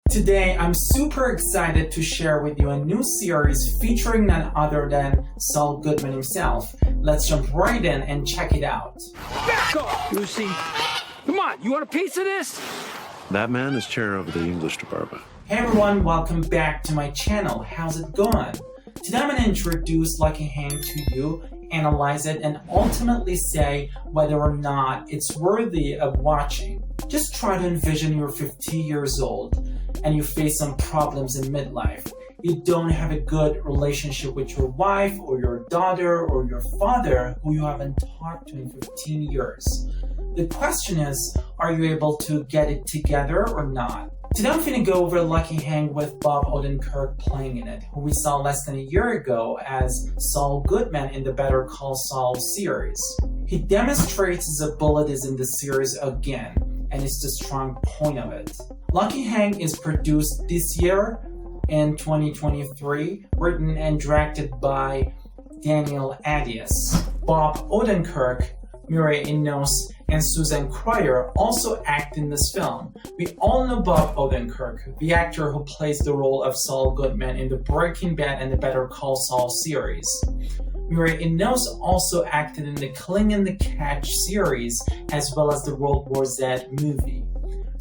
Today, I'm super excited to share with you a new series featuring none other than Saul Goodman himself. Let's jump right in and check it out. Back off, Lucy! Come on, you want a piece of this? That man is chair of the English department. Hey everyone, welcome back to my channel. How's it going? Today I'm going to introduce Lucky Hank to you, analyze it, and ultimately say whether or not it's worthy of watching. Just try to envision you're 50 years old and you face some problems in midlife. You don't have a good relationship with your wife or your daughter or your father who you haven't talked to in 15 years. The question is, are you able to get it together or not? Today I'm going to go over Lucky Hank with Bob Odenkirk playing in it, who we saw less than a year ago as Saul Goodman in the Better Call Saul series. He demonstrates his abilities in the series again, and it's the strong point of it. Lucky Hank is produced this year in 2023, written and directed by Daniel Adias. Bob Odenkirk, Mireille Enos, and Susan Cryer also act in this film. We all know Bob Odenkirk, the actor who plays the role of Saul Goodman in the Breaking Bad and the Better Call Saul series. Mireille Enos also acted in the Killing in the Catch series as well as the World War Z movie.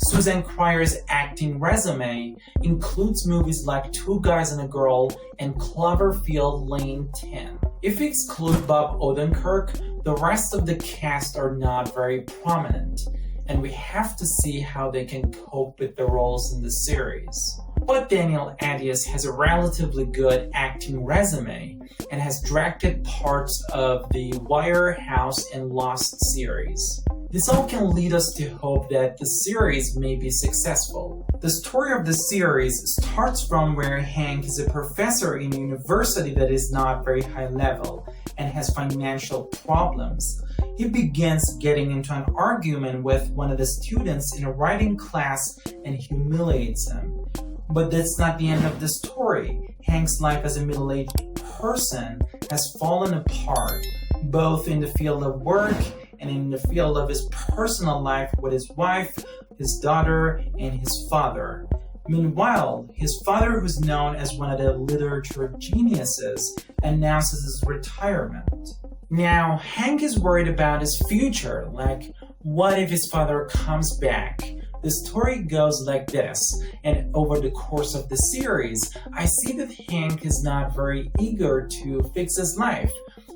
Susan Cryer's acting resume includes movies like Two Guys and a Girl and Cloverfield Lane 10. If we exclude Bob Odenkirk, the rest of the cast are not very prominent, and we have to see how they can cope with the roles in the series. But Daniel Adias has a relatively good acting resume and has directed parts of the Wire, House, and Lost series. This all can lead us to hope that the series may be successful. The story of the series starts from where Hank is a professor in a university that is not very high level and has financial problems. He begins getting into an argument with one of the students in a writing class and humiliates him. But that's not the end of the story. Hank's life as a middle-aged person has fallen apart, both in the field of work and in the field of his personal life with his wife, his daughter, and his father. Meanwhile, his father, who's known as one of the literature geniuses, announces his retirement. Now, Hank is worried about his future, like, what if his father comes back? The story goes like this, and over the course of the series, I see that Hank is not very eager to fix his life.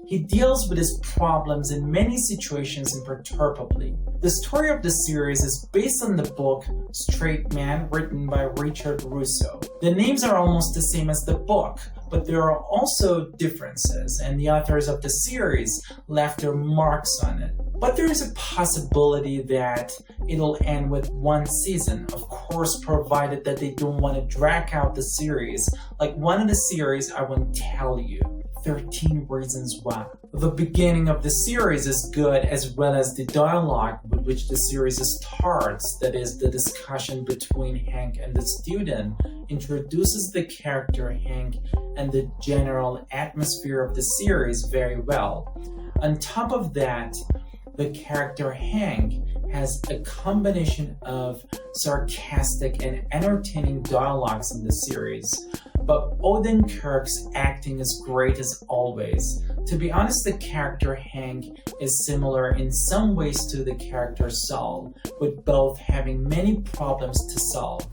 He deals with his problems in many situations imperturbably. The story of the series is based on the book Straight Man, written by Richard Russo. The names are almost the same as the book, but there are also differences, and the authors of the series left their marks on it. But there is a possibility that it'll end with one season, of course, provided that they don't want to drag out the series. Like one of the series, I won't tell you. 13 Reasons Why. The beginning of the series is good, as well as the dialogue with which the series starts, that is, the discussion between Hank and the student, introduces the character Hank and the general atmosphere of the series very well. On top of that, the character Hank has a combination of sarcastic and entertaining dialogues in the series. But Odenkirk's acting is great as always. To be honest, the character Hank is similar in some ways to the character Saul, with both having many problems to solve.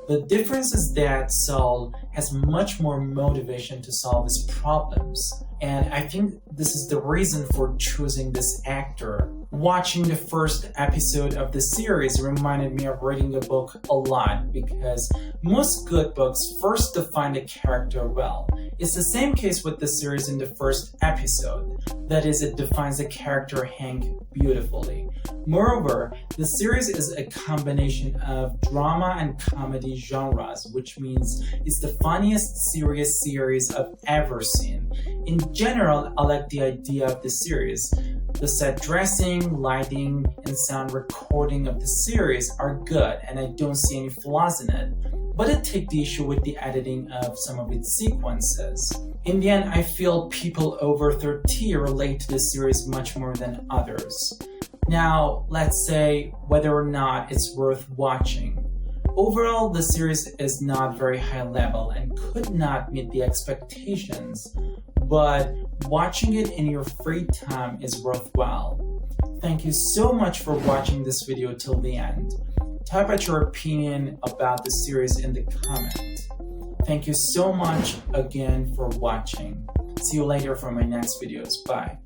The difference is that Saul has much more motivation to solve his problems, and I think this is the reason for choosing this actor. Watching the first episode of the series reminded me of reading a book a lot, because most good books first define the character well. It's the same case with the series in the first episode. That is, it defines the character Hank beautifully. Moreover, the series is a combination of drama and comedy genres, which means it's the funniest serious series I've ever seen. In general, I like the idea of the series. The set dressing, lighting, and sound recording of the series are good, and I don't see any flaws in it. But I take the issue with the editing of some of its sequences. In the end, I feel people over 30 relate to the series much more than others. Now, let's say whether or not it's worth watching. overall, the series is not very high level and could not meet the expectations, but watching it in your free time is worthwhile. Thank you so much for watching this video till the end. Type out your opinion about the series in the comments. Thank you so much again for watching. See you later for my next videos. Bye.